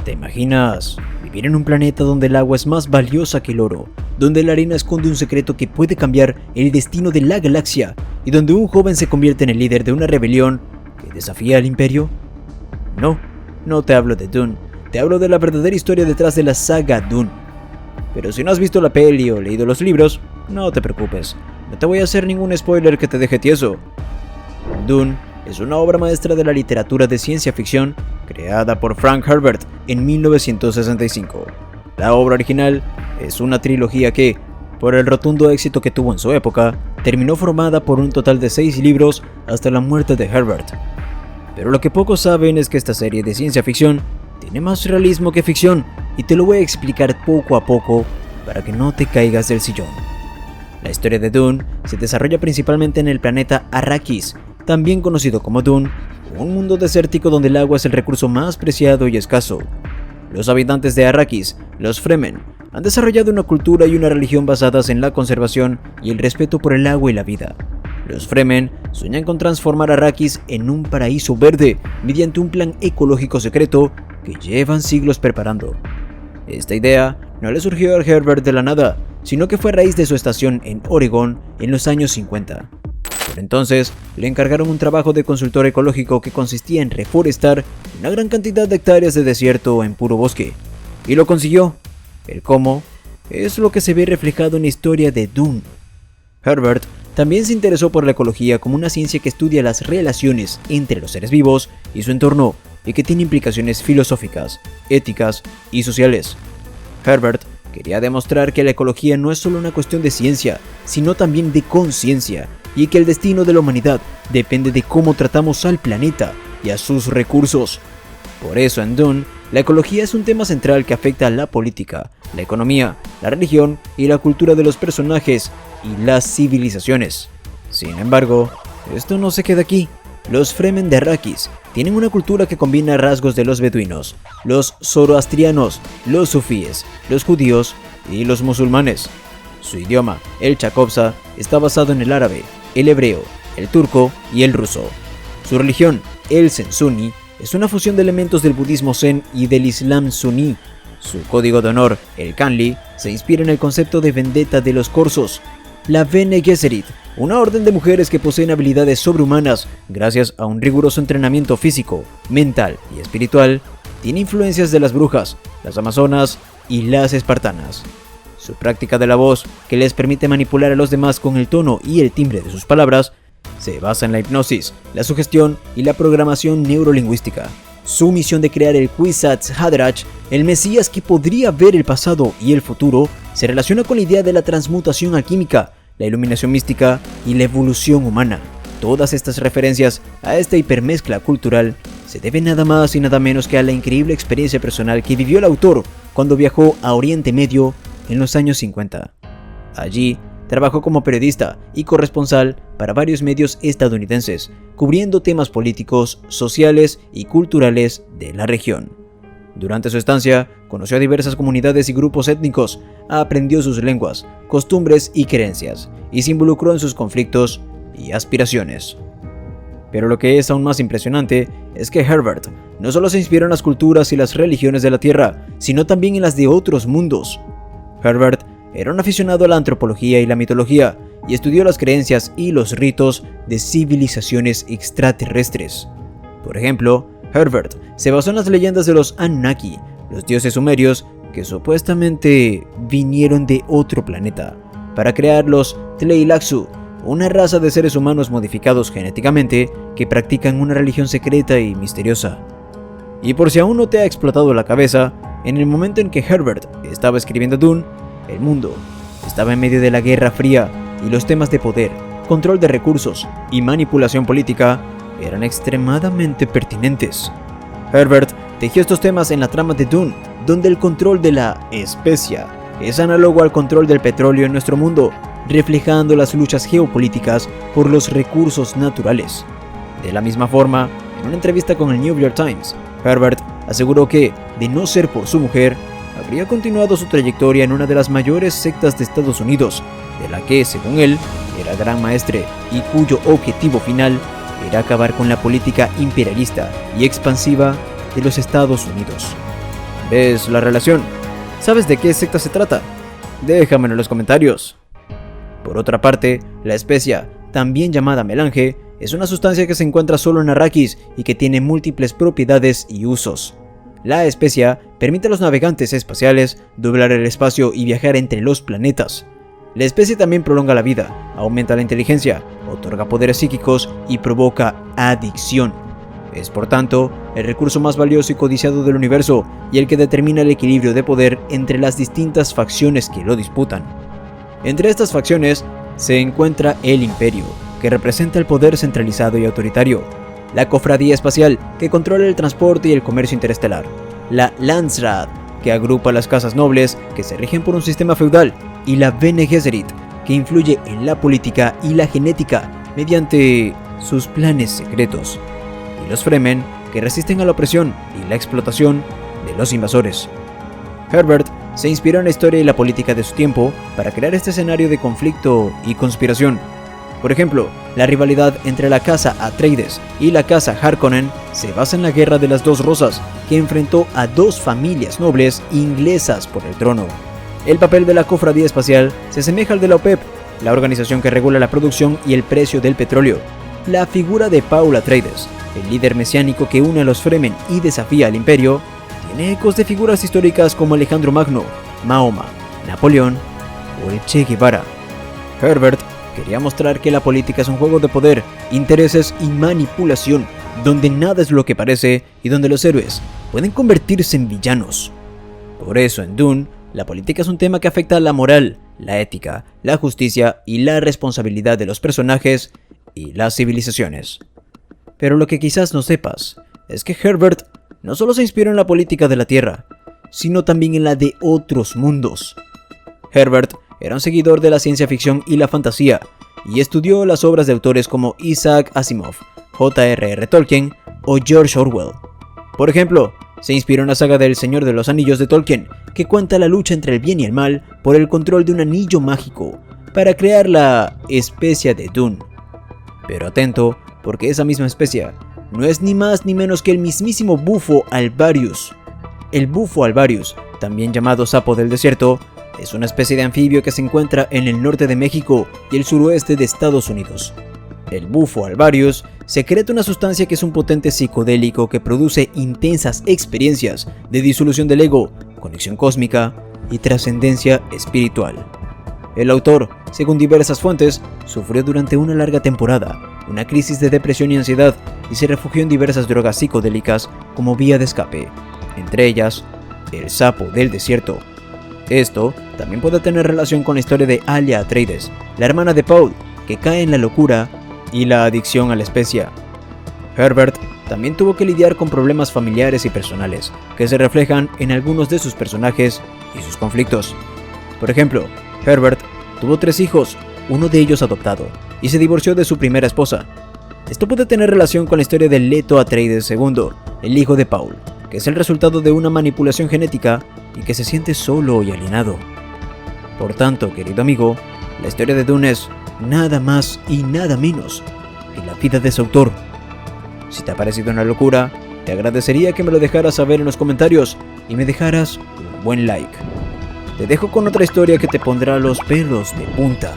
¿Te imaginas vivir en un planeta donde el agua es más valiosa que el oro, donde la arena esconde un secreto que puede cambiar el destino de la galaxia y donde un joven se convierte en el líder de una rebelión que desafía al imperio? No te hablo de Dune, te hablo de la verdadera historia detrás de la saga Dune. Pero si no has visto la peli o leído los libros, no te preocupes, no te voy a hacer ningún spoiler que te deje tieso. Dune es una obra maestra de la literatura de ciencia ficción creada por Frank Herbert en 1965. La obra original es una trilogía que, por el rotundo éxito que tuvo en su época, terminó formada por un total de 6 libros hasta la muerte de Herbert. Pero lo que pocos saben es que esta serie de ciencia ficción tiene más realismo que ficción, y te lo voy a explicar poco a poco para que no te caigas del sillón. La historia de Dune se desarrolla principalmente en el planeta Arrakis, también conocido como Dune, un mundo desértico donde el agua es el recurso más preciado y escaso. Los habitantes de Arrakis, los Fremen, han desarrollado una cultura y una religión basadas en la conservación y el respeto por el agua y la vida. Los Fremen sueñan con transformar Arrakis en un paraíso verde mediante un plan ecológico secreto que llevan siglos preparando. Esta idea no le surgió a Herbert de la nada, sino que fue a raíz de su estación en Oregón en los años 50. Por entonces, le encargaron un trabajo de consultor ecológico que consistía en reforestar una gran cantidad de hectáreas de desierto en puro bosque. Y lo consiguió. El cómo es lo que se ve reflejado en la historia de Dune. Herbert también se interesó por la ecología como una ciencia que estudia las relaciones entre los seres vivos y su entorno, y que tiene implicaciones filosóficas, éticas y sociales. Herbert quería demostrar que la ecología no es solo una cuestión de ciencia, sino también de conciencia, y que el destino de la humanidad depende de cómo tratamos al planeta y a sus recursos. Por eso en Dune, la ecología es un tema central que afecta a la política, la economía, la religión y la cultura de los personajes y las civilizaciones. Sin embargo, esto no se queda aquí. Los Fremen de Arrakis tienen una cultura que combina rasgos de los beduinos, los zoroastrianos, los sufíes, los judíos y los musulmanes. Su idioma, el chakobsa, está basado en el árabe, el hebreo, el turco y el ruso. Su religión, el Zen-Suni, es una fusión de elementos del budismo zen y del islam suní. Su código de honor, el Kanli, se inspira en el concepto de vendetta de los corsos. La Bene Gesserit, una orden de mujeres que poseen habilidades sobrehumanas gracias a un riguroso entrenamiento físico, mental y espiritual, tiene influencias de las brujas, las amazonas y las espartanas. Su práctica de la voz, que les permite manipular a los demás con el tono y el timbre de sus palabras, se basa en la hipnosis, la sugestión y la programación neurolingüística. Su misión de crear el Kwisatz Haderach, el Mesías que podría ver el pasado y el futuro, se relaciona con la idea de la transmutación alquímica, la iluminación mística y la evolución humana. Todas estas referencias a esta hipermezcla cultural se deben nada más y nada menos que a la increíble experiencia personal que vivió el autor cuando viajó a Oriente Medio en los años 50. Allí, trabajó como periodista y corresponsal para varios medios estadounidenses, cubriendo temas políticos, sociales y culturales de la región. Durante su estancia, conoció a diversas comunidades y grupos étnicos, aprendió sus lenguas, costumbres y creencias, y se involucró en sus conflictos y aspiraciones. Pero lo que es aún más impresionante es que Herbert no solo se inspiró en las culturas y las religiones de la Tierra, sino también en las de otros mundos. Herbert era un aficionado a la antropología y la mitología, y estudió las creencias y los ritos de civilizaciones extraterrestres. Por ejemplo, Herbert se basó en las leyendas de los Anunnaki, los dioses sumerios que supuestamente vinieron de otro planeta, para crear los Tleilaxu, una raza de seres humanos modificados genéticamente que practican una religión secreta y misteriosa. Y por si aún no te ha explotado la cabeza, en el momento en que Herbert estaba escribiendo Dune, el mundo estaba en medio de la Guerra Fría y los temas de poder, control de recursos y manipulación política eran extremadamente pertinentes. Herbert tejió estos temas en la trama de Dune, donde el control de la especia es análogo al control del petróleo en nuestro mundo, reflejando las luchas geopolíticas por los recursos naturales. De la misma forma, en una entrevista con el New York Times, Herbert aseguró que, de no ser por su mujer, habría continuado su trayectoria en una de las mayores sectas de Estados Unidos, de la que, según él, era gran maestre y cuyo objetivo final era acabar con la política imperialista y expansiva de los Estados Unidos. ¿Ves la relación? ¿Sabes de qué secta se trata? Déjamelo en los comentarios. Por otra parte, la especia, también llamada melange, es una sustancia que se encuentra solo en Arrakis y que tiene múltiples propiedades y usos. La especia permite a los navegantes espaciales doblar el espacio y viajar entre los planetas. La especia también prolonga la vida, aumenta la inteligencia, otorga poderes psíquicos y provoca adicción. Es por tanto el recurso más valioso y codiciado del universo y el que determina el equilibrio de poder entre las distintas facciones que lo disputan. Entre estas facciones se encuentra el Imperio, que representa el poder centralizado y autoritario, la Cofradía Espacial, que controla el transporte y el comercio interestelar, la Landsraad, que agrupa las casas nobles que se rigen por un sistema feudal, y la Bene Gesserit, que influye en la política y la genética mediante sus planes secretos, y los Fremen, que resisten a la opresión y la explotación de los invasores. Herbert se inspiró en la historia y la política de su tiempo para crear este escenario de conflicto y conspiración. Por ejemplo, la rivalidad entre la casa Atreides y la casa Harkonnen se basa en la Guerra de las Dos Rosas, que enfrentó a dos familias nobles inglesas por el trono. El papel de la Cofradía Espacial se asemeja al de la OPEP, la organización que regula la producción y el precio del petróleo. La figura de Paul Atreides, el líder mesiánico que une a los Fremen y desafía al Imperio, tiene ecos de figuras históricas como Alejandro Magno, Mahoma, Napoleón o el Che Guevara. Herbert quería mostrar que la política es un juego de poder, intereses y manipulación, donde nada es lo que parece y donde los héroes pueden convertirse en villanos. Por eso en Dune, la política es un tema que afecta a la moral, la ética, la justicia y la responsabilidad de los personajes y las civilizaciones. Pero lo que quizás no sepas es que Herbert no solo se inspiró en la política de la Tierra, sino también en la de otros mundos. Herbert era un seguidor de la ciencia ficción y la fantasía, y estudió las obras de autores como Isaac Asimov, J.R.R. Tolkien o George Orwell. Por ejemplo, se inspiró en la saga del Señor de los Anillos de Tolkien, que cuenta la lucha entre el bien y el mal por el control de un anillo mágico, para crear la especia de Dune. Pero atento, porque esa misma especia no es ni más ni menos que el mismísimo bufo alvarius. El bufo alvarius, también llamado sapo del desierto, es una especie de anfibio que se encuentra en el norte de México y el suroeste de Estados Unidos. El bufo alvarius secreta una sustancia que es un potente psicodélico que produce intensas experiencias de disolución del ego, conexión cósmica y trascendencia espiritual. El autor, según diversas fuentes, sufrió durante una larga temporada una crisis de depresión y ansiedad y se refugió en diversas drogas psicodélicas como vía de escape, entre ellas el sapo del desierto. Esto también puede tener relación con la historia de Alia Atreides, la hermana de Paul, que cae en la locura y la adicción a la especia. Herbert también tuvo que lidiar con problemas familiares y personales, que se reflejan en algunos de sus personajes y sus conflictos. Por ejemplo, Herbert tuvo 3 hijos, uno de ellos adoptado, y se divorció de su primera esposa. Esto puede tener relación con la historia de Leto Atreides II, el hijo de Paul, que es el resultado de una manipulación genética y que se siente solo y alienado. Por tanto, querido amigo, la historia de Dune es nada más y nada menos que la vida de su autor. Si te ha parecido una locura, te agradecería que me lo dejaras saber en los comentarios y me dejaras un buen like. Te dejo con otra historia que te pondrá los pelos de punta.